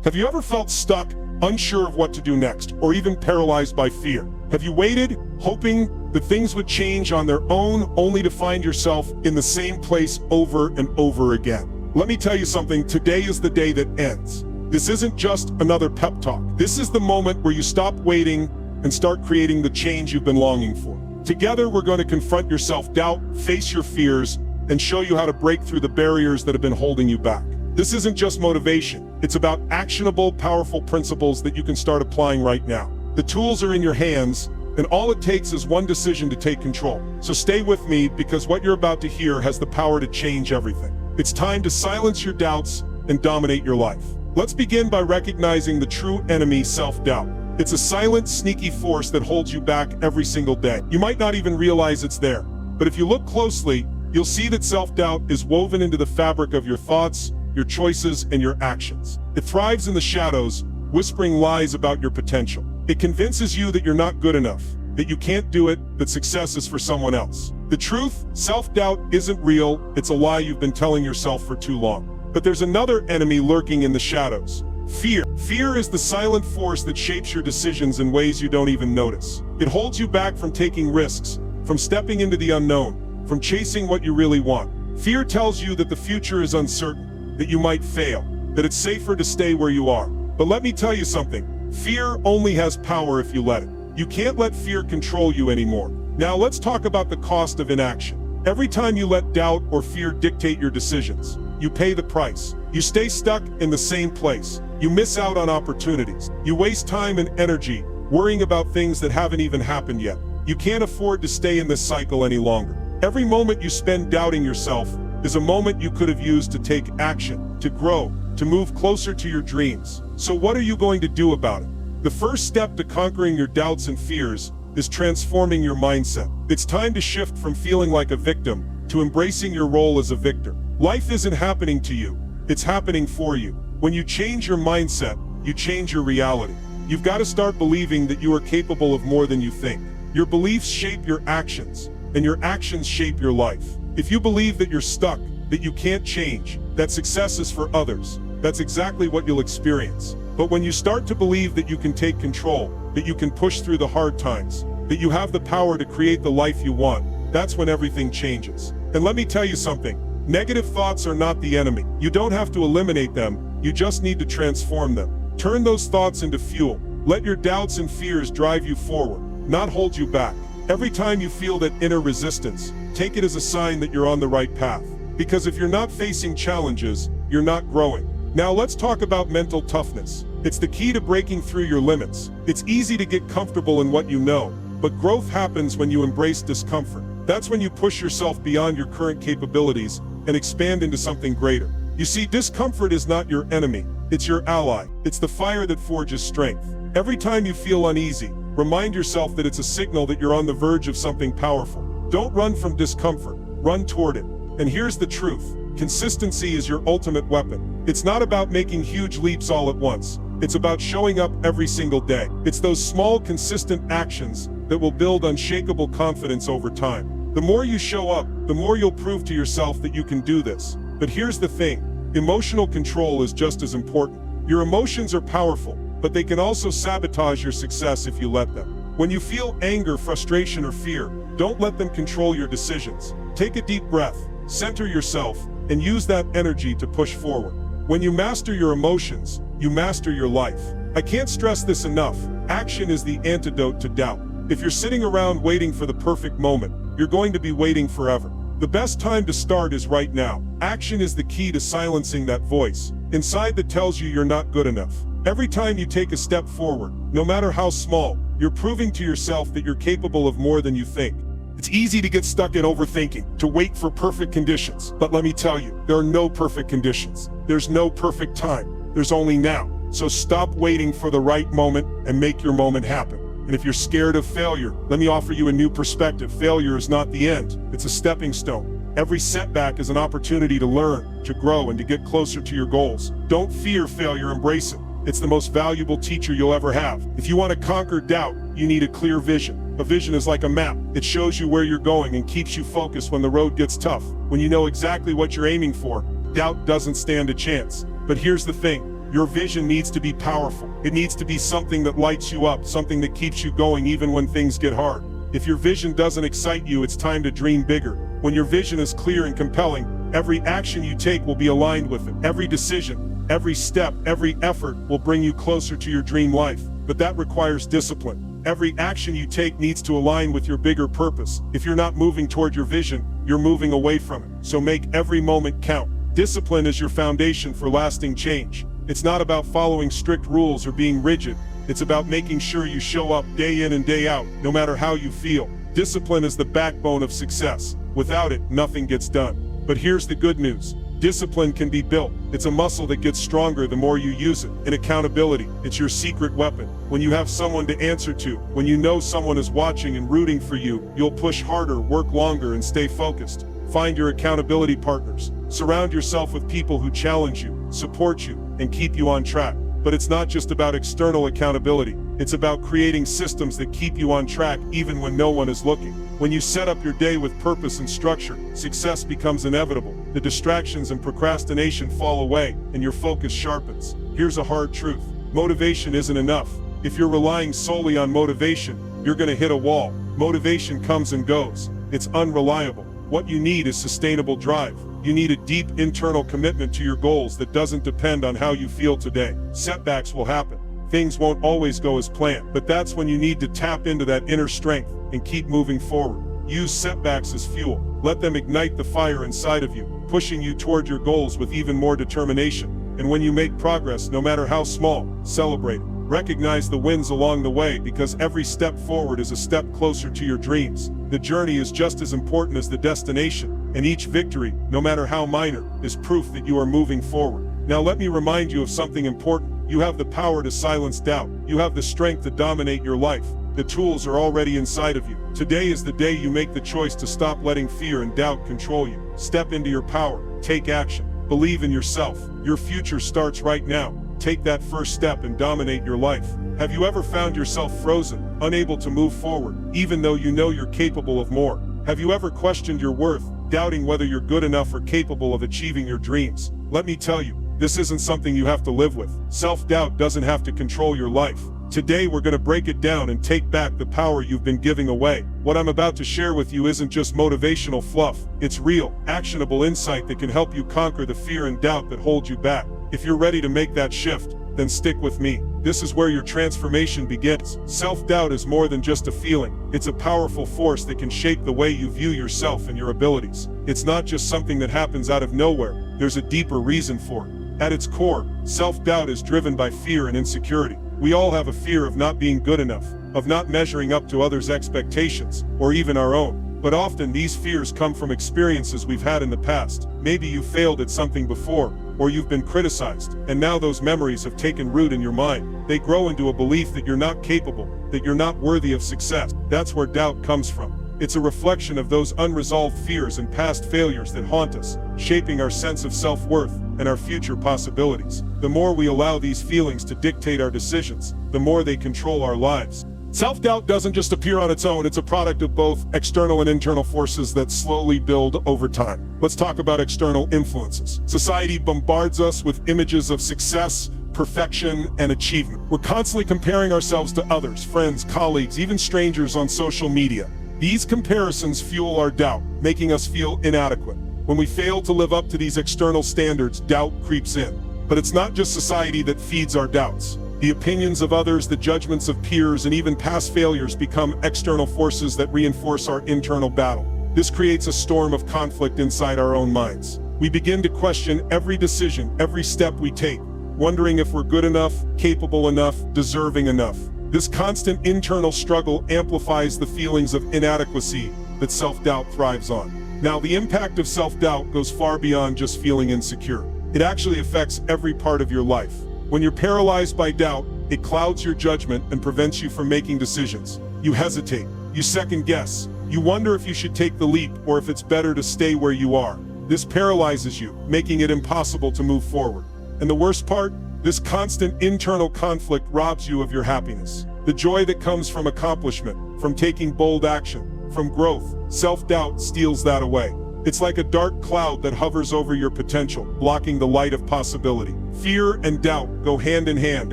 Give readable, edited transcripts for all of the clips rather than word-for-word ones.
Have you ever felt stuck, unsure of what to do next, or even paralyzed by fear? Have you waited, hoping that things would change on their own, only to find yourself in the same place over and over again? Let me tell you something, today is the day that ends. This isn't just another pep talk. This is the moment where you stop waiting and start creating the change you've been longing for. Together, we're going to confront your self-doubt, face your fears, and show you how to break through the barriers that have been holding you back. This isn't just motivation. It's about actionable, powerful principles that you can start applying right now. The tools are in your hands, and all it takes is one decision to take control. So stay with me, because what you're about to hear has the power to change everything. It's time to silence your doubts and dominate your life. Let's begin by recognizing the true enemy, self-doubt. It's a silent, sneaky force that holds you back every single day. You might not even realize it's there, but if you look closely, you'll see that self-doubt is woven into the fabric of your thoughts, your choices, and your actions. It thrives in the shadows, whispering lies about your potential. It convinces you that you're not good enough, that you can't do it, that success is for someone else. The truth, self-doubt isn't real. It's a lie you've been telling yourself for too long. But there's another enemy lurking in the shadows. Fear. Fear is the silent force that shapes your decisions in ways you don't even notice. It holds you back from taking risks, from stepping into the unknown, from chasing what you really want. Fear tells you that the future is uncertain, that you might fail, that it's safer to stay where you are. But let me tell you something, fear only has power if you let it. You can't let fear control you anymore. Now let's talk about the cost of inaction. Every time you let doubt or fear dictate your decisions, you pay the price. You stay stuck in the same place. You miss out on opportunities. You waste time and energy worrying about things that haven't even happened yet. You can't afford to stay in this cycle any longer. Every moment you spend doubting yourself is a moment you could have used to take action, to grow, to move closer to your dreams. So what are you going to do about it? The first step to conquering your doubts and fears is transforming your mindset. It's time to shift from feeling like a victim to embracing your role as a victor. Life isn't happening to you, it's happening for you. When you change your mindset, you change your reality. You've got to start believing that you are capable of more than you think. Your beliefs shape your actions, and your actions shape your life. If you believe that you're stuck, that you can't change, that success is for others, that's exactly what you'll experience. But when you start to believe that you can take control, that you can push through the hard times, that you have the power to create the life you want, that's when everything changes. And let me tell you something, negative thoughts are not the enemy. You don't have to eliminate them, you just need to transform them. Turn those thoughts into fuel. Let your doubts and fears drive you forward, not hold you back. Every time you feel that inner resistance, take it as a sign that you're on the right path. Because if you're not facing challenges, you're not growing. Now let's talk about mental toughness. It's the key to breaking through your limits. It's easy to get comfortable in what you know, but growth happens when you embrace discomfort. That's when you push yourself beyond your current capabilities and expand into something greater. You see, discomfort is not your enemy, it's your ally. It's the fire that forges strength. Every time you feel uneasy, remind yourself that it's a signal that you're on the verge of something powerful. Don't run from discomfort, run toward it. And here's the truth, consistency is your ultimate weapon. It's not about making huge leaps all at once. It's about showing up every single day. It's those small, consistent actions that will build unshakable confidence over time. The more you show up, the more you'll prove to yourself that you can do this. But here's the thing, emotional control is just as important. Your emotions are powerful, but they can also sabotage your success if you let them. When you feel anger, frustration, or fear, don't let them control your decisions. Take a deep breath, center yourself, and use that energy to push forward. When you master your emotions, you master your life. I can't stress this enough, action is the antidote to doubt. If you're sitting around waiting for the perfect moment, you're going to be waiting forever. The best time to start is right now. Action is the key to silencing that voice inside that tells you you're not good enough. Every time you take a step forward, no matter how small, you're proving to yourself that you're capable of more than you think. It's easy to get stuck in overthinking, to wait for perfect conditions. But let me tell you, there are no perfect conditions. There's no perfect time. There's only now. So stop waiting for the right moment and make your moment happen. And if you're scared of failure, let me offer you a new perspective. Failure is not the end. It's a stepping stone. Every setback is an opportunity to learn, to grow, and to get closer to your goals. Don't fear failure, embrace it. It's the most valuable teacher you'll ever have. If you want to conquer doubt, you need a clear vision. A vision is like a map. It shows you where you're going and keeps you focused when the road gets tough. When you know exactly what you're aiming for, doubt doesn't stand a chance. But here's the thing, Your vision needs to be powerful. It needs to be something that lights you up, something that keeps you going even when things get hard. If your vision doesn't excite you, it's time to dream bigger. When your vision is clear and compelling, every action you take will be aligned with it. Every decision, every step, every effort will bring you closer to your dream life. But that requires discipline. Every action you take needs to align with your bigger purpose. If you're not moving toward your vision, you're moving away from it. So make every moment count. Discipline is your foundation for lasting change. It's not about following strict rules or being rigid. It's about making sure you show up day in and day out, no matter how you feel. Discipline is the backbone of success. Without it, nothing gets done. But here's the good news. Discipline can be built. It's a muscle that gets stronger the more you use it. And accountability, it's your secret weapon. When you have someone to answer to, when you know someone is watching and rooting for you, you'll push harder, work longer, and stay focused. Find your accountability partners. Surround yourself with people who challenge you, support you, and keep you on track. But it's not just about external accountability. It's about creating systems that keep you on track even when no one is looking. When you set up your day with purpose and structure, success becomes inevitable. The distractions and procrastination fall away, and your focus sharpens. Here's a hard truth. Motivation isn't enough. If you're relying solely on motivation, you're going to hit a wall. Motivation comes and goes. It's unreliable. What you need is sustainable drive. You need a deep internal commitment to your goals that doesn't depend on how you feel today. Setbacks will happen. Things won't always go as planned, but that's when you need to tap into that inner strength and keep moving forward. Use setbacks as fuel. Let them ignite the fire inside of you, pushing you toward your goals with even more determination. And when you make progress, no matter how small, celebrate it. Recognize the wins along the way, because every step forward is a step closer to your dreams. The journey is just as important as the destination, and each victory, no matter how minor, is proof that you are moving forward. Now let me remind you of something important. You have the power to silence doubt. You have the strength to dominate your life. The tools are already inside of you. Today is the day you make the choice to stop letting fear and doubt control you. Step into your power. Take action. Believe in yourself. Your future starts right now. Take that first step and dominate your life. Have you ever found yourself frozen, unable to move forward, even though you know you're capable of more? Have you ever questioned your worth, doubting whether you're good enough or capable of achieving your dreams? Let me tell you, this isn't something you have to live with. Self-doubt doesn't have to control your life. Today we're going to break it down and take back the power you've been giving away. What I'm about to share with you isn't just motivational fluff. It's real, actionable insight that can help you conquer the fear and doubt that hold you back. If you're ready to make that shift, then stick with me. This is where your transformation begins. Self-doubt is more than just a feeling. It's a powerful force that can shape the way you view yourself and your abilities. It's not just something that happens out of nowhere. There's a deeper reason for it. At its core, self-doubt is driven by fear and insecurity. We all have a fear of not being good enough, of not measuring up to others' expectations, or even our own. But often these fears come from experiences we've had in the past. Maybe you failed at something before, or you've been criticized, and now those memories have taken root in your mind. They grow into a belief that you're not capable, that you're not worthy of success. That's where doubt comes from. It's a reflection of those unresolved fears and past failures that haunt us, shaping our sense of self-worth and our future possibilities. The more we allow these feelings to dictate our decisions, the more they control our lives. Self-doubt doesn't just appear on its own. It's a product of both external and internal forces that slowly build over time. Let's talk about external influences. Society bombards us with images of success, perfection, and achievement. We're constantly comparing ourselves to others, friends, colleagues, even strangers on social media. These comparisons fuel our doubt, making us feel inadequate. When we fail to live up to these external standards, doubt creeps in. But it's not just society that feeds our doubts. The opinions of others, the judgments of peers, and even past failures become external forces that reinforce our internal battle. This creates a storm of conflict inside our own minds. We begin to question every decision, every step we take, wondering if we're good enough, capable enough, deserving enough. This constant internal struggle amplifies the feelings of inadequacy that self-doubt thrives on. Now, the impact of self-doubt goes far beyond just feeling insecure. It actually affects every part of your life. When you're paralyzed by doubt, it clouds your judgment and prevents you from making decisions. You hesitate, you second guess, you wonder if you should take the leap or if it's better to stay where you are. This paralyzes you, making it impossible to move forward. And the worst part? This constant internal conflict robs you of your happiness. The joy that comes from accomplishment, from taking bold action, from growth. Self-doubt steals that away. It's like a dark cloud that hovers over your potential, blocking the light of possibility. Fear and doubt go hand in hand,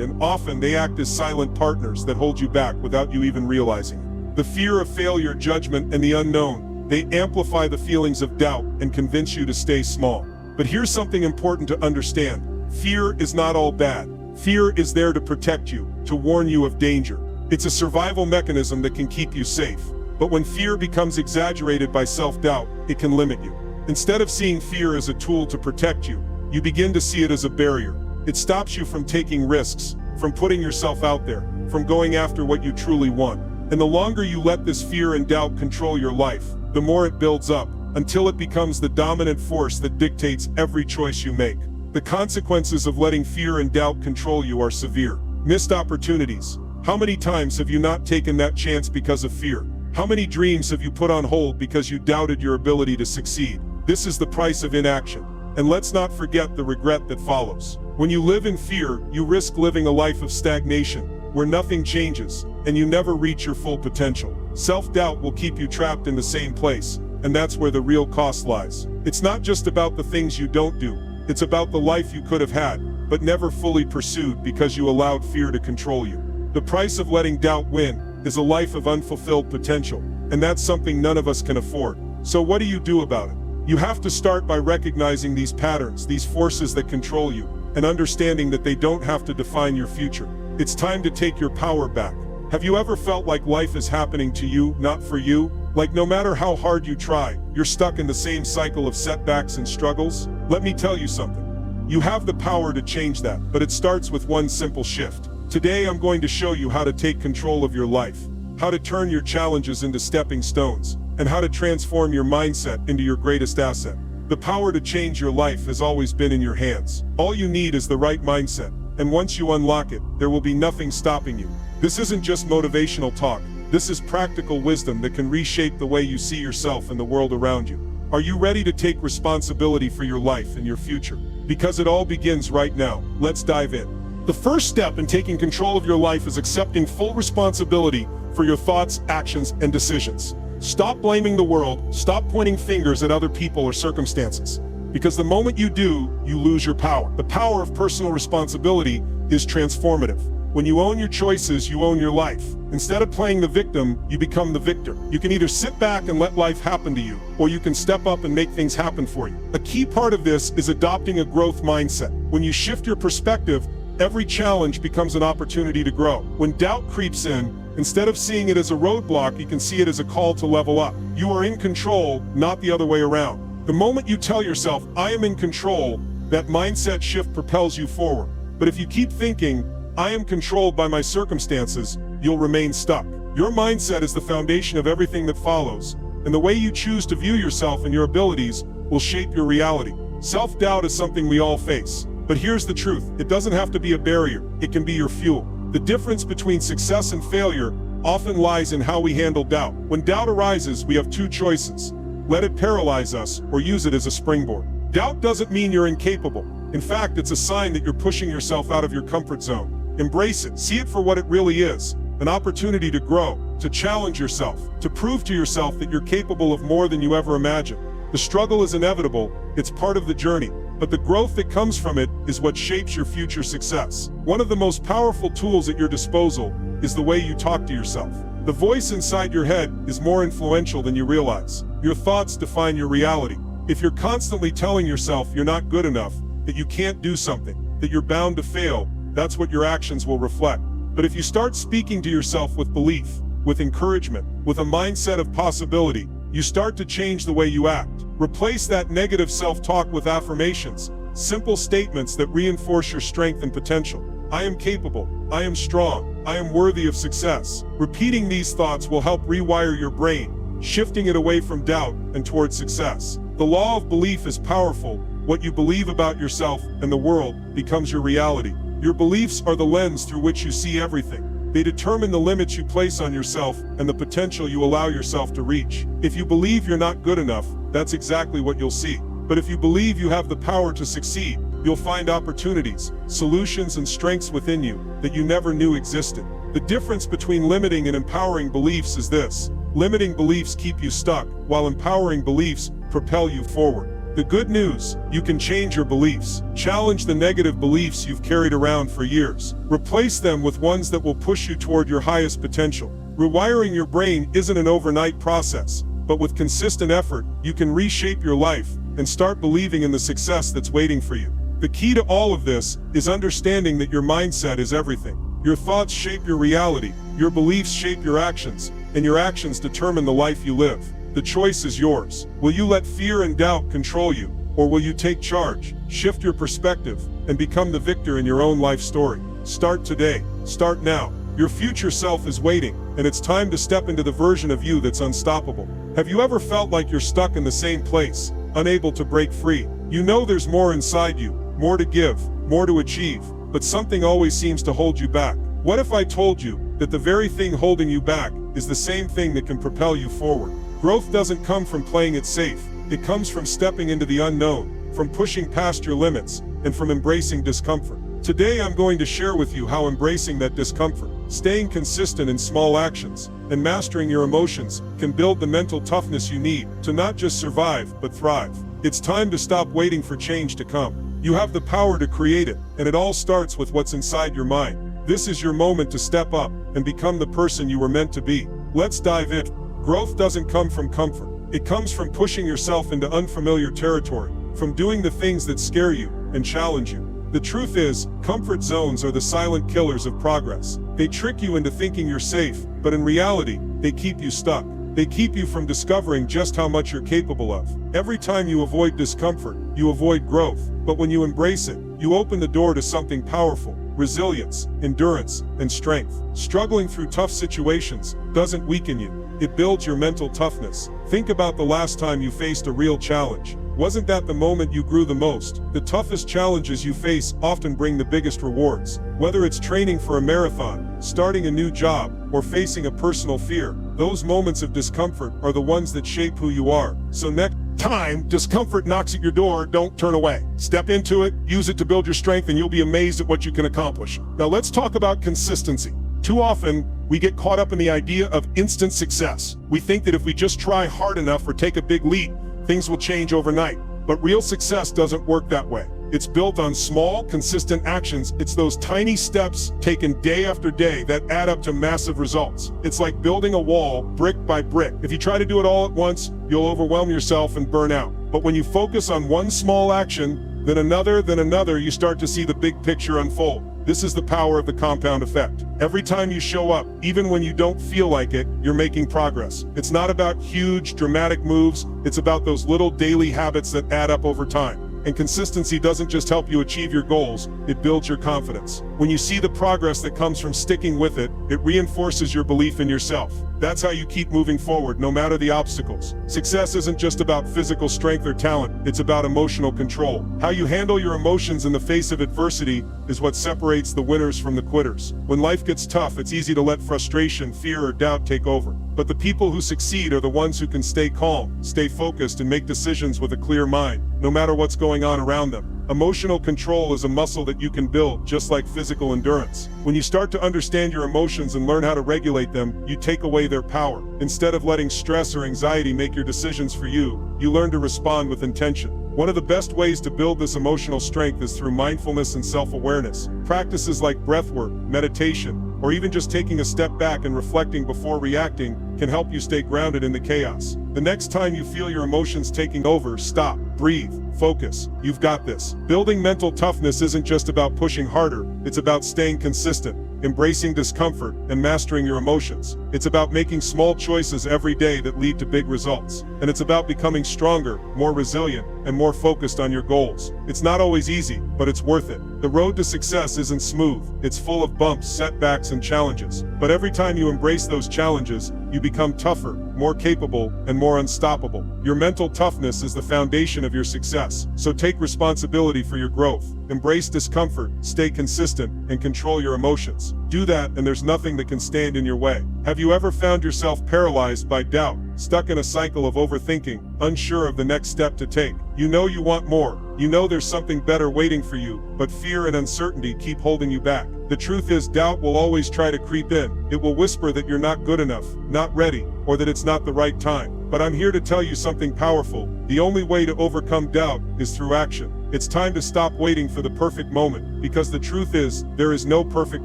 and often they act as silent partners that hold you back without you even realizing it. The fear of failure, judgment, and the unknown, they amplify the feelings of doubt and convince you to stay small. But here's something important to understand. Fear is not all bad. Fear is there to protect you, to warn you of danger. It's a survival mechanism that can keep you safe. But when fear becomes exaggerated by self-doubt, it can limit you. Instead of seeing fear as a tool to protect you, you begin to see it as a barrier. It stops you from taking risks, from putting yourself out there, from going after what you truly want. And the longer you let this fear and doubt control your life, the more it builds up, until it becomes the dominant force that dictates every choice you make. The consequences of letting fear and doubt control you are severe. Missed opportunities. How many times have you not taken that chance because of fear? How many dreams have you put on hold because you doubted your ability to succeed? This is the price of inaction. And let's not forget the regret that follows. When you live in fear, you risk living a life of stagnation, where nothing changes, and you never reach your full potential. Self-doubt will keep you trapped in the same place, and that's where the real cost lies. It's not just about the things you don't do, it's about the life you could have had, but never fully pursued because you allowed fear to control you. The price of letting doubt win is a life of unfulfilled potential, and that's something none of us can afford. So what do you do about it? You have to start by recognizing these patterns, these forces that control you, and understanding that they don't have to define your future. It's time to take your power back. Have you ever felt like life is happening to you, not for you? Like no matter how hard you try, you're stuck in the same cycle of setbacks and struggles? Let me tell you something. You have the power to change that, but it starts with one simple shift. Today I'm going to show you how to take control of your life, how to turn your challenges into stepping stones, and how to transform your mindset into your greatest asset. The power to change your life has always been in your hands. All you need is the right mindset, and once you unlock it, there will be nothing stopping you. This isn't just motivational talk. This is practical wisdom that can reshape the way you see yourself and the world around you. Are you ready to take responsibility for your life and your future? Because it all begins right now. Let's dive in. The first step in taking control of your life is accepting full responsibility for your thoughts, actions, and decisions. Stop blaming the world, stop pointing fingers at other people or circumstances. Because the moment you do, you lose your power. The power of personal responsibility is transformative. When you own your choices, you own your life. Instead of playing the victim, you become the victor. You can either sit back and let life happen to you, or you can step up and make things happen for you. A key part of this is adopting a growth mindset. When you shift your perspective, every challenge becomes an opportunity to grow. When doubt creeps in, instead of seeing it as a roadblock, you can see it as a call to level up. You are in control, not the other way around. The moment you tell yourself, I am in control, that mindset shift propels you forward. But if you keep thinking, I am controlled by my circumstances, you'll remain stuck. Your mindset is the foundation of everything that follows, and the way you choose to view yourself and your abilities will shape your reality. Self-doubt is something we all face. But here's the truth, it doesn't have to be a barrier, it can be your fuel. The difference between success and failure often lies in how we handle doubt. When doubt arises, we have two choices. Let it paralyze us, or use it as a springboard. Doubt doesn't mean you're incapable. In fact, it's a sign that you're pushing yourself out of your comfort zone. Embrace it, see it for what it really is, an opportunity to grow, to challenge yourself, to prove to yourself that you're capable of more than you ever imagined. The struggle is inevitable, it's part of the journey. But the growth that comes from it is what shapes your future success. One of the most powerful tools at your disposal is the way you talk to yourself. The voice inside your head is more influential than you realize. Your thoughts define your reality. If you're constantly telling yourself you're not good enough, that you can't do something, that you're bound to fail, that's what your actions will reflect. But if you start speaking to yourself with belief, with encouragement, with a mindset of possibility, you start to change the way you act. Replace that negative self-talk with affirmations, simple statements that reinforce your strength and potential. I am capable, I am strong, I am worthy of success. Repeating these thoughts will help rewire your brain, shifting it away from doubt and towards success. The law of belief is powerful. What you believe about yourself and the world becomes your reality. Your beliefs are the lens through which you see everything. They determine the limits you place on yourself and the potential you allow yourself to reach. If you believe you're not good enough, that's exactly what you'll see. But if you believe you have the power to succeed, you'll find opportunities, solutions, and strengths within you that you never knew existed. The difference between limiting and empowering beliefs is this. Limiting beliefs keep you stuck, while empowering beliefs propel you forward. The good news, you can change your beliefs. Challenge the negative beliefs you've carried around for years. Replace them with ones that will push you toward your highest potential. Rewiring your brain isn't an overnight process, but with consistent effort, you can reshape your life and start believing in the success that's waiting for you. The key to all of this is understanding that your mindset is everything. Your thoughts shape your reality, your beliefs shape your actions, and your actions determine the life you live. The choice is yours. Will you let fear and doubt control you, or will you take charge, shift your perspective, and become the victor in your own life story? Start today. Start now. Your future self is waiting, and it's time to step into the version of you that's unstoppable. Have you ever felt like you're stuck in the same place, unable to break free? You know there's more inside you, more to give, more to achieve, but something always seems to hold you back. What if I told you that the very thing holding you back is the same thing that can propel you forward? Growth doesn't come from playing it safe. It comes from stepping into the unknown, from pushing past your limits, and from embracing discomfort. Today I'm going to share with you how embracing that discomfort, staying consistent in small actions, and mastering your emotions can build the mental toughness you need to not just survive, but thrive. It's time to stop waiting for change to come. You have the power to create it, and it all starts with what's inside your mind. This is your moment to step up and become the person you were meant to be. Let's dive in. Growth doesn't come from comfort. It comes from pushing yourself into unfamiliar territory, from doing the things that scare you and challenge you. The truth is, comfort zones are the silent killers of progress. They trick you into thinking you're safe, but in reality, they keep you stuck. They keep you from discovering just how much you're capable of. Every time you avoid discomfort, you avoid growth. But when you embrace it, you open the door to something powerful: resilience, endurance, and strength. Struggling through tough situations doesn't weaken you. It builds your mental toughness. Think about the last time you faced a real challenge. Wasn't that the moment you grew the most? The toughest challenges you face often bring the biggest rewards. Whether it's training for a marathon, starting a new job, or facing a personal fear, those moments of discomfort are the ones that shape who you are. So next time discomfort knocks at your door, don't turn away. Step into it, use it to build your strength, and you'll be amazed at what you can accomplish. Now let's talk about consistency. Too often, we get caught up in the idea of instant success. We think that if we just try hard enough or take a big leap, things will change overnight. But real success doesn't work that way. It's built on small, consistent actions. It's those tiny steps taken day after day that add up to massive results. It's like building a wall, brick by brick. If you try to do it all at once, you'll overwhelm yourself and burn out. But when you focus on one small action, then another, you start to see the big picture unfold. This is the power of the compound effect. Every time you show up, even when you don't feel like it, you're making progress. It's not about huge, dramatic moves. It's about those little daily habits that add up over time. And consistency doesn't just help you achieve your goals, it builds your confidence. When you see the progress that comes from sticking with it, it reinforces your belief in yourself. That's how you keep moving forward, no matter the obstacles. Success isn't just about physical strength or talent, it's about emotional control. How you handle your emotions in the face of adversity is what separates the winners from the quitters. When life gets tough, it's easy to let frustration, fear, or doubt take over. But the people who succeed are the ones who can stay calm, stay focused, and make decisions with a clear mind, no matter what's going on around them. Emotional control is a muscle that you can build, just like physical endurance. When you start to understand your emotions and learn how to regulate them, you take away their power. Instead of letting stress or anxiety make your decisions for you, you learn to respond with intention. One of the best ways to build this emotional strength is through mindfulness and self-awareness. Practices like breathwork, meditation, or even just taking a step back and reflecting before reacting can help you stay grounded in the chaos. The next time you feel your emotions taking over, stop, breathe, focus. You've got this. Building mental toughness isn't just about pushing harder, it's about staying consistent, embracing discomfort, and mastering your emotions. It's about making small choices every day that lead to big results. And it's about becoming stronger, more resilient, and more focused on your goals. It's not always easy, but it's worth it. The road to success isn't smooth. It's full of bumps, setbacks, and challenges. But every time you embrace those challenges, you become tougher, more capable, and more unstoppable. Your mental toughness is the foundation of your success. So take responsibility for your growth. Embrace discomfort, stay consistent, and control your emotions. Do that, and there's nothing that can stand in your way. Have you ever found yourself paralyzed by doubt, stuck in a cycle of overthinking, unsure of the next step to take? You know you want more. You know there's something better waiting for you, but fear and uncertainty keep holding you back. The truth is, doubt will always try to creep in. It will whisper that you're not good enough, not ready, or that it's not the right time. But I'm here to tell you something powerful. The only way to overcome doubt is through action. It's time to stop waiting for the perfect moment, because the truth is, there is no perfect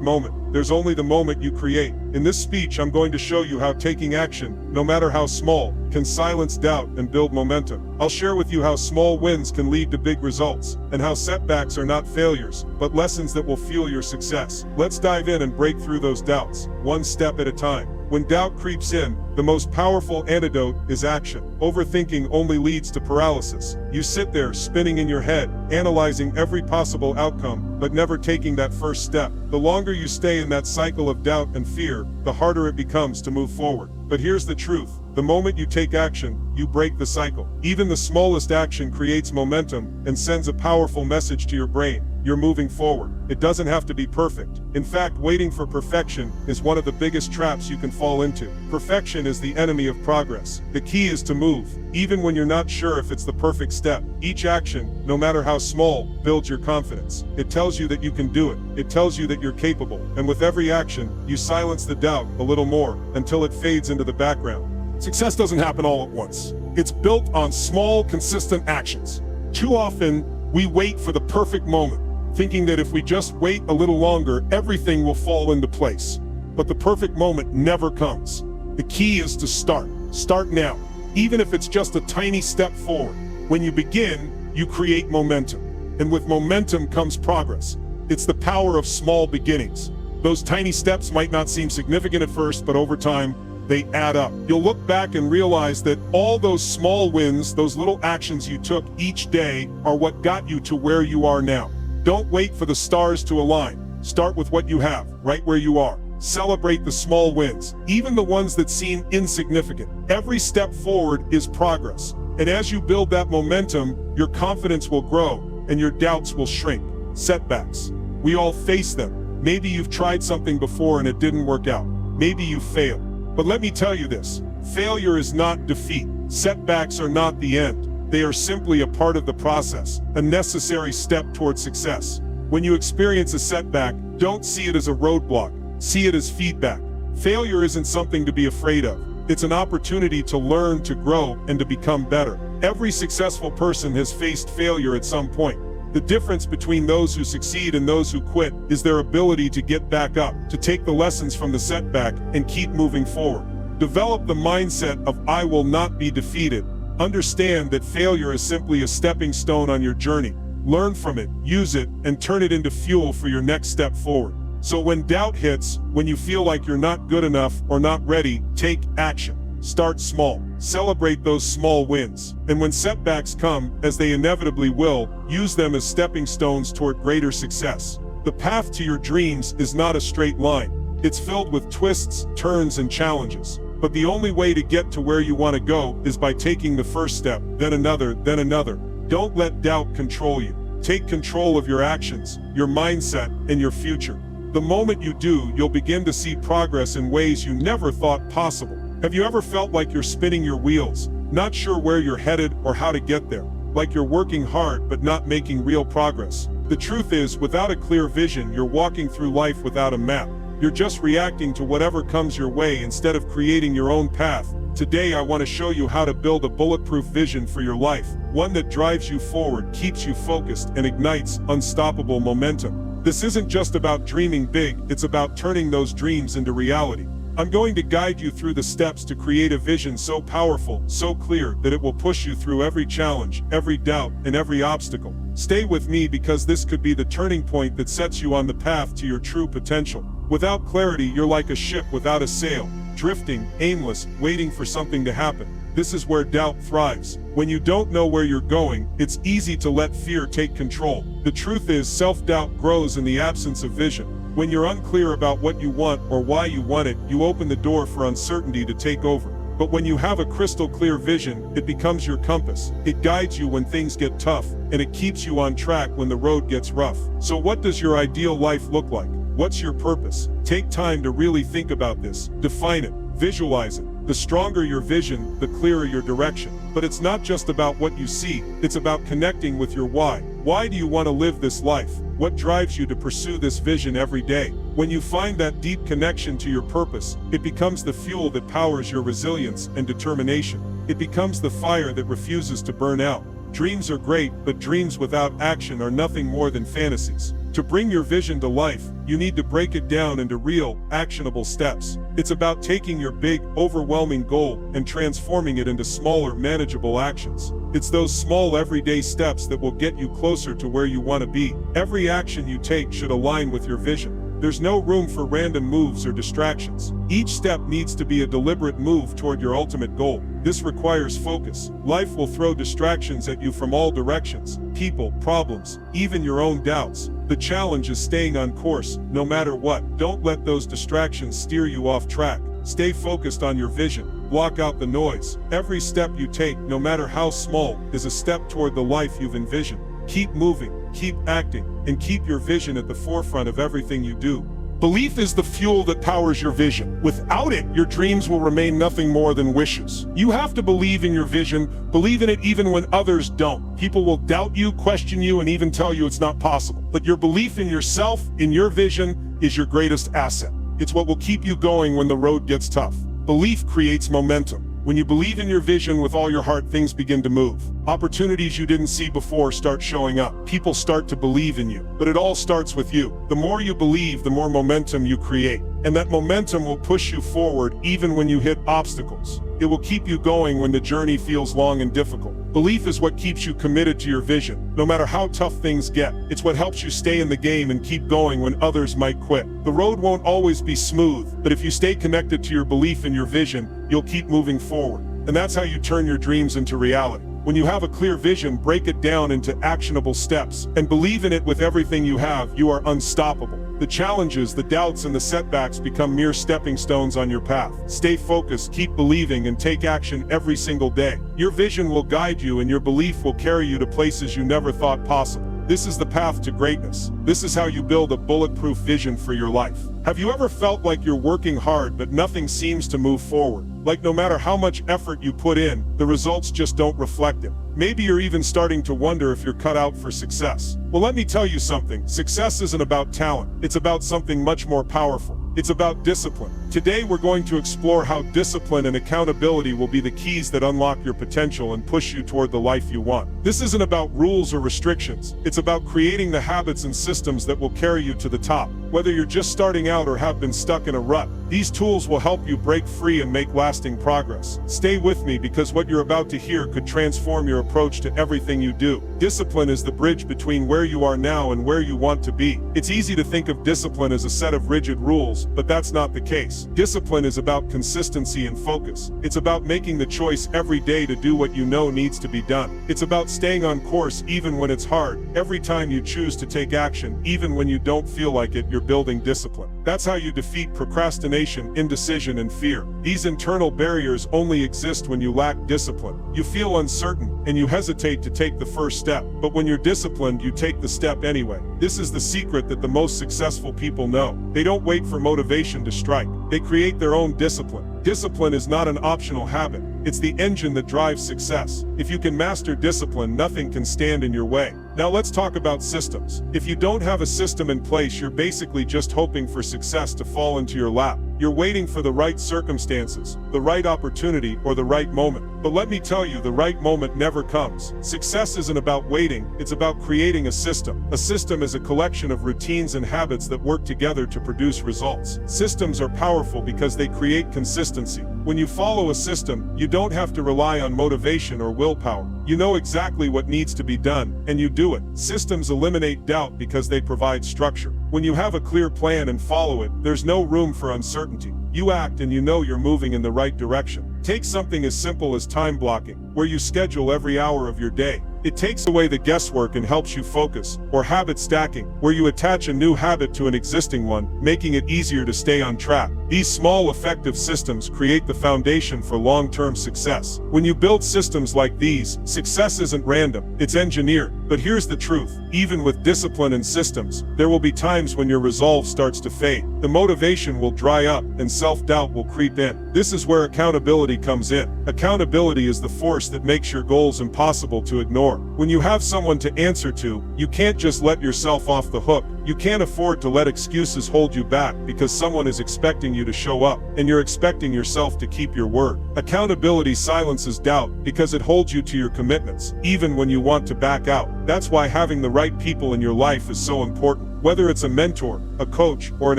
moment. There's only the moment you create. In this speech, I'm going to show you how taking action, no matter how small, can silence doubt and build momentum. I'll share with you how small wins can lead to big results, and how setbacks are not failures, but lessons that will fuel your success. Let's dive in and break through those doubts, one step at a time. When doubt creeps in, the most powerful antidote is action. Overthinking only leads to paralysis. You sit there spinning in your head, analyzing every possible outcome, but never taking that first step. The longer you stay in that cycle of doubt and fear, the harder it becomes to move forward. But here's the truth. The moment you take action, you break the cycle. Even the smallest action creates momentum and sends a powerful message to your brain. You're moving forward. It doesn't have to be perfect. In fact, waiting for perfection is one of the biggest traps you can fall into. Perfection is the enemy of progress. The key is to move, even when you're not sure if it's the perfect step. Each action, no matter how small, builds your confidence. It tells you that you can do it. It tells you that you're capable. And with every action, you silence the doubt a little more until it fades into the background. Success doesn't happen all at once. It's built on small, consistent actions. Too often, we wait for the perfect moment, thinking that if we just wait a little longer, everything will fall into place. But the perfect moment never comes. The key is to start. Start now, even if it's just a tiny step forward. When you begin, you create momentum. And with momentum comes progress. It's the power of small beginnings. Those tiny steps might not seem significant at first, but over time, they add up. You'll look back and realize that all those small wins, those little actions you took each day, are what got you to where you are now. Don't wait for the stars to align. Start with what you have, right where you are. Celebrate the small wins, even the ones that seem insignificant. Every step forward is progress. And as you build that momentum, your confidence will grow and your doubts will shrink. Setbacks. We all face them. Maybe you've tried something before and it didn't work out. Maybe you failed. But let me tell you this, failure is not defeat. Setbacks are not the end. They are simply a part of the process, a necessary step toward success. When you experience a setback, don't see it as a roadblock, see it as feedback. Failure isn't something to be afraid of. It's an opportunity to learn, to grow, and to become better. Every successful person has faced failure at some point. The difference between those who succeed and those who quit is their ability to get back up, to take the lessons from the setback and keep moving forward. Develop the mindset of I will not be defeated. Understand that failure is simply a stepping stone on your journey. Learn from it, use it, and turn it into fuel for your next step forward. So when doubt hits, when you feel like you're not good enough or not ready, take action. Start small. Celebrate those small wins. And when setbacks come, as they inevitably will, use them as stepping stones toward greater success. The path to your dreams is not a straight line. It's filled with twists, turns, and challenges. But the only way to get to where you want to go is by taking the first step, then another, then another. Don't let doubt control you. Take control of your actions, your mindset, and your future. The moment you do, you'll begin to see progress in ways you never thought possible. Have you ever felt like you're spinning your wheels, not sure where you're headed or how to get there? Like you're working hard but not making real progress? The truth is, without a clear vision, you're walking through life without a map. You're just reacting to whatever comes your way instead of creating your own path. Today I want to show you how to build a bulletproof vision for your life, one that drives you forward, keeps you focused, and ignites unstoppable momentum. This isn't just about dreaming big, it's about turning those dreams into reality. I'm going to guide you through the steps to create a vision so powerful, so clear, that it will push you through every challenge, every doubt, and every obstacle. Stay with me because this could be the turning point that sets you on the path to your true potential. Without clarity, you're like a ship without a sail, drifting, aimless, waiting for something to happen. This is where doubt thrives. When you don't know where you're going, it's easy to let fear take control. The truth is, self-doubt grows in the absence of vision. When you're unclear about what you want or why you want it, you open the door for uncertainty to take over. But when you have a crystal clear vision, it becomes your compass. It guides you when things get tough, and it keeps you on track when the road gets rough. So what does your ideal life look like? What's your purpose? Take time to really think about this. Define it. Visualize it. The stronger your vision, the clearer your direction. But it's not just about what you see, it's about connecting with your why. Why do you want to live this life? What drives you to pursue this vision every day? When you find that deep connection to your purpose, it becomes the fuel that powers your resilience and determination. It becomes the fire that refuses to burn out. Dreams are great, but dreams without action are nothing more than fantasies. To bring your vision to life, you need to break it down into real, actionable steps. It's about taking your big, overwhelming goal and transforming it into smaller, manageable actions. It's those small, everyday steps that will get you closer to where you want to be. Every action you take should align with your vision. There's no room for random moves or distractions. Each step needs to be a deliberate move toward your ultimate goal. This requires focus. Life will throw distractions at you from all directions: people, problems, even your own doubts. The challenge is staying on course, no matter what. Don't let those distractions steer you off track. Stay focused on your vision. Block out the noise. Every step you take, no matter how small, is a step toward the life you've envisioned. Keep moving, keep acting, and keep your vision at the forefront of everything you do. Belief is the fuel that powers your vision. Without it, your dreams will remain nothing more than wishes. You have to believe in your vision, believe in it even when others don't. People will doubt you, question you, and even tell you it's not possible. But your belief in yourself, in your vision, is your greatest asset. It's what will keep you going when the road gets tough. Belief creates momentum. When you believe in your vision with all your heart, things begin to move. Opportunities you didn't see before start showing up. People start to believe in you. But it all starts with you. The more you believe, the more momentum you create. And that momentum will push you forward even when you hit obstacles. It will keep you going when the journey feels long and difficult. Belief is what keeps you committed to your vision, no matter how tough things get. It's what helps you stay in the game and keep going when others might quit. The road won't always be smooth, but if you stay connected to your belief in your vision, you'll keep moving forward. And that's how you turn your dreams into reality. When you have a clear vision, break it down into actionable steps, and believe in it with everything you have, you are unstoppable. The challenges, the doubts, and the setbacks become mere stepping stones on your path. Stay focused, keep believing, and take action every single day. Your vision will guide you, and your belief will carry you to places you never thought possible. This is the path to greatness. This is how you build a bulletproof vision for your life. Have you ever felt like you're working hard but nothing seems to move forward? Like no matter how much effort you put in, the results just don't reflect it. Maybe you're even starting to wonder if you're cut out for success. Well, let me tell you something. Success isn't about talent. It's about something much more powerful. It's about discipline. Today, we're going to explore how discipline and accountability will be the keys that unlock your potential and push you toward the life you want. This isn't about rules or restrictions. It's about creating the habits and systems that will carry you to the top. Whether you're just starting out or have been stuck in a rut, these tools will help you break free and make lasting progress. Stay with me, because what you're about to hear could transform your approach to everything you do. Discipline is the bridge between where you are now and where you want to be. It's easy to think of discipline as a set of rigid rules, but that's not the case. Discipline is about consistency and focus. It's about making the choice every day to do what you know needs to be done. It's about staying on course even when it's hard. Every time you choose to take action, even when you don't feel like it, you're building discipline. That's how you defeat procrastination, indecision, and fear. These internal barriers only exist when you lack discipline. You feel uncertain, and you hesitate to take the first step. But when you're disciplined, you take the step anyway. This is the secret that the most successful people know. They don't wait for motivation to strike. They create their own discipline. Discipline is not an optional habit. It's the engine that drives success. If you can master discipline, nothing can stand in your way. Now let's talk about systems. If you don't have a system in place, you're basically just hoping for success to fall into your lap. You're waiting for the right circumstances, the right opportunity, or the right moment. But let me tell you, the right moment never comes. Success isn't about waiting, it's about creating a system. A system is a collection of routines and habits that work together to produce results. Systems are powerful because they create consistency. When you follow a system, you don't have to rely on motivation or willpower. You know exactly what needs to be done, and you do it. Systems eliminate doubt because they provide structure. When you have a clear plan and follow it, there's no room for uncertainty. You act and you know you're moving in the right direction. Take something as simple as time blocking, where you schedule every hour of your day. It takes away the guesswork and helps you focus. Or habit stacking, where you attach a new habit to an existing one, making it easier to stay on track. These small, effective systems create the foundation for long-term success. When you build systems like these, success isn't random, it's engineered. But here's the truth. Even with discipline and systems, there will be times when your resolve starts to fade. the motivation will dry up and self-doubt will creep in. This is where accountability comes in. Accountability is the force that makes your goals impossible to ignore. When you have someone to answer to, you can't just let yourself off the hook. You can't afford to let excuses hold you back because someone is expecting you to show up, and you're expecting yourself to keep your word. Accountability silences doubt because it holds you to your commitments, even when you want to back out. That's why having the right people in your life is so important. Whether it's a mentor, a coach, or an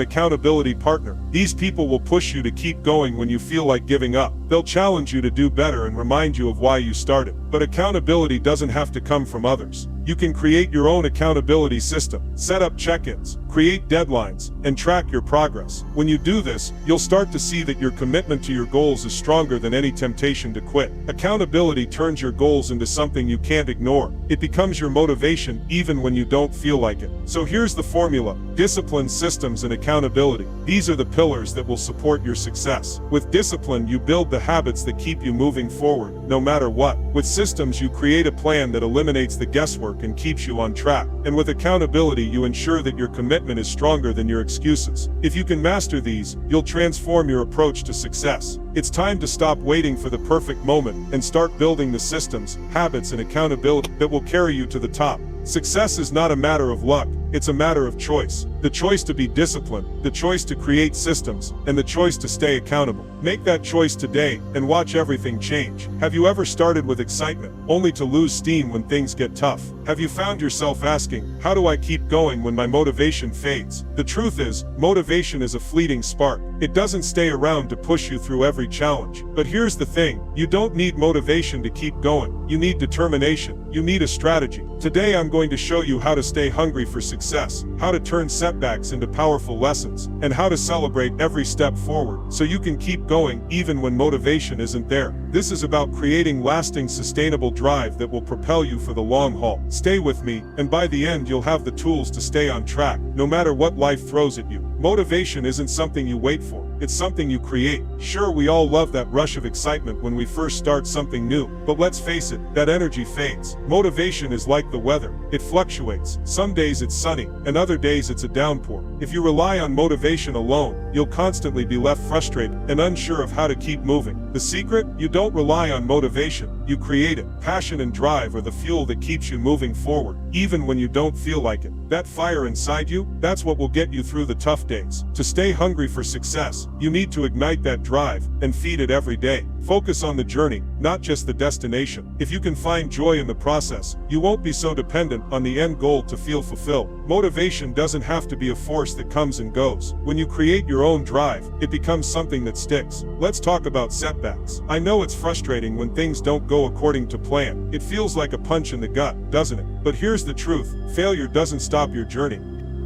accountability partner, these people will push you to keep going when you feel like giving up. They'll challenge you to do better and remind you of why you started. But accountability doesn't have to come from others. You can create your own accountability system, set up check-ins, create deadlines, and track your progress. When you do this, you'll start to see that your commitment to your goals is stronger than any temptation to quit. Accountability turns your goals into something you can't ignore. It becomes your motivation even when you don't feel like it. So here's the formula: discipline, systems, and accountability. These are the pillars that will support your success. With discipline, you build the habits that keep you moving forward, no matter what. With systems, you create a plan that eliminates the guesswork and keeps you on track. And with accountability, you ensure that your commitment is stronger than your excuses. If you can master these, you'll transform your approach to success. It's time to stop waiting for the perfect moment and start building the systems, habits, and accountability that will carry you to the top. Success is not a matter of luck, it's a matter of choice. The choice to be disciplined, the choice to create systems, and the choice to stay accountable. Make that choice today and watch everything change. Have you ever started with excitement, only to lose steam when things get tough? Have you found yourself asking, how do I keep going when my motivation fades? The truth is, motivation is a fleeting spark. It doesn't stay around to push you through every challenge. But here's the thing, you don't need motivation to keep going. You need determination. You need a strategy. Today I'm going to show you how to stay hungry for success, how to turn setbacks into powerful lessons, and how to celebrate every step forward so you can keep going even when motivation isn't there. This is about creating lasting, sustainable drive that will propel you for the long haul. Stay with me, and by the end you'll have the tools to stay on track, no matter what life throws at you. Motivation isn't something you wait for, it's something you create. Sure, we all love that rush of excitement when we first start something new, but let's face it, that energy fades. Motivation is like the weather, it fluctuates. Some days it's sunny, and other days it's a downpour. If you rely on motivation alone, you'll constantly be left frustrated and unsure of how to keep moving. The secret? You don't rely on motivation, you create it. Passion and drive are the fuel that keeps you moving forward, even when you don't feel like it. That fire inside you, that's what will get you through the tough days. To stay hungry for success, you need to ignite that drive and feed it every day. Focus on the journey, not just the destination. If you can find joy in the process, you won't be so dependent on the end goal to feel fulfilled. Motivation doesn't have to be a force that comes and goes. When you create your own drive, it becomes something that sticks. Let's talk about setbacks. I know it's frustrating when things don't go according to plan. It feels like a punch in the gut, doesn't it? But here's the truth, failure doesn't stop your journey.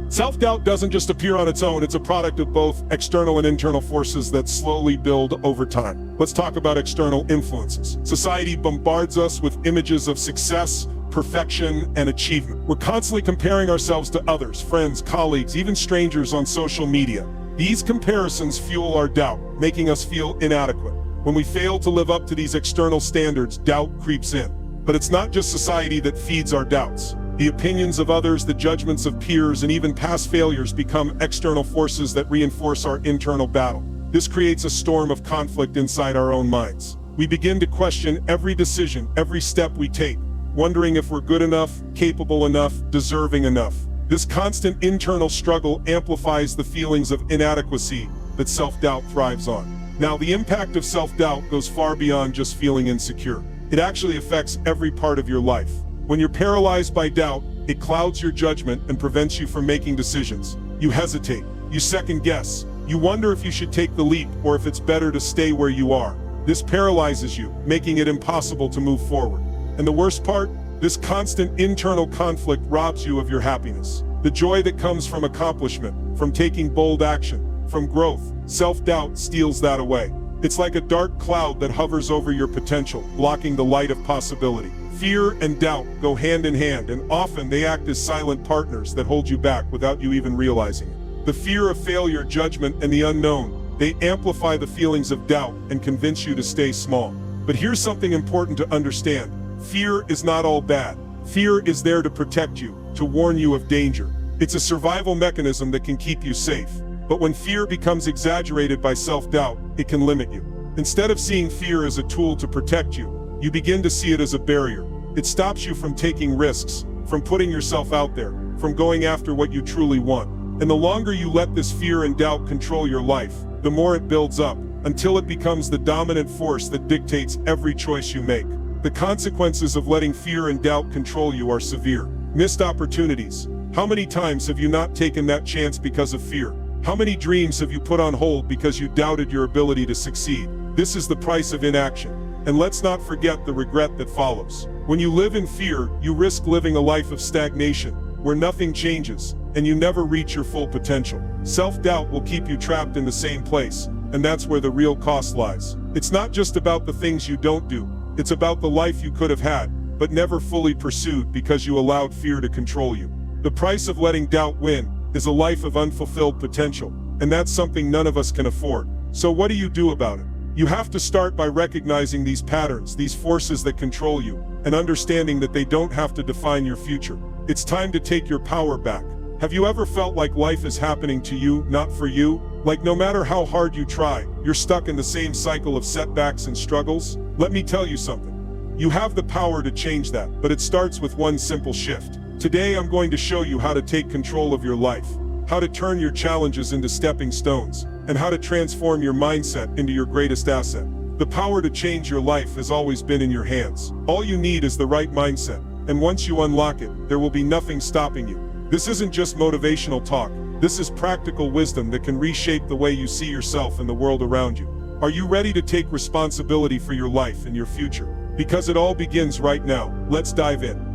Self-doubt doesn't just appear on its own, it's a product of both external and internal forces that slowly build over time. Let's talk about external influences. Society bombards us with images of success, perfection, and achievement. We're constantly comparing ourselves to others, friends, colleagues, even strangers on social media. These comparisons fuel our doubt, making us feel inadequate. When we fail to live up to these external standards, doubt creeps in. But it's not just society that feeds our doubts. The opinions of others, the judgments of peers, and even past failures become external forces that reinforce our internal battle. This creates a storm of conflict inside our own minds. We begin to question every decision, every step we take, wondering if we're good enough, capable enough, deserving enough. This constant internal struggle amplifies the feelings of inadequacy that self-doubt thrives on. Now, the impact of self-doubt goes far beyond just feeling insecure. It actually affects every part of your life. When you're paralyzed by doubt, it clouds your judgment and prevents you from making decisions. You hesitate, you second guess, you wonder if you should take the leap or if it's better to stay where you are. This paralyzes you, making it impossible to move forward. And the worst part? This constant internal conflict robs you of your happiness. The joy that comes from accomplishment, from taking bold action, from growth. Self-doubt steals that away. It's like a dark cloud that hovers over your potential, blocking the light of possibility. Fear and doubt go hand in hand, and often they act as silent partners that hold you back without you even realizing it. The fear of failure, judgment, and the unknown, they amplify the feelings of doubt and convince you to stay small. But here's something important to understand. Fear is not all bad. Fear is there to protect you, to warn you of danger. It's a survival mechanism that can keep you safe. But when fear becomes exaggerated by self-doubt, it can limit you. Instead of seeing fear as a tool to protect you, you begin to see it as a barrier. It stops you from taking risks, from putting yourself out there, from going after what you truly want. And the longer you let this fear and doubt control your life, the more it builds up, until it becomes the dominant force that dictates every choice you make. The consequences of letting fear and doubt control you are severe. Missed opportunities. How many times have you not taken that chance because of fear? How many dreams have you put on hold because you doubted your ability to succeed? This is the price of inaction. And let's not forget the regret that follows. When you live in fear, you risk living a life of stagnation, where nothing changes, and you never reach your full potential. Self-doubt will keep you trapped in the same place, and that's where the real cost lies. It's not just about the things you don't do, it's about the life you could have had, but never fully pursued because you allowed fear to control you. The price of letting doubt win is a life of unfulfilled potential, and that's something none of us can afford. So what do you do about it? You have to start by recognizing these patterns, these forces that control you, and understanding that they don't have to define your future. It's time to take your power back. Have you ever felt like life is happening to you, not for you? Like no matter how hard you try, you're stuck in the same cycle of setbacks and struggles? Let me tell you something. You have the power to change that, but it starts with one simple shift. Today I'm going to show you how to take control of your life, how to turn your challenges into stepping stones, and how to transform your mindset into your greatest asset. The power to change your life has always been in your hands. All you need is the right mindset, and once you unlock it, there will be nothing stopping you. This isn't just motivational talk. This is practical wisdom that can reshape the way you see yourself and the world around you. Are you ready to take responsibility for your life and your future? Because it all begins right now. Let's dive in.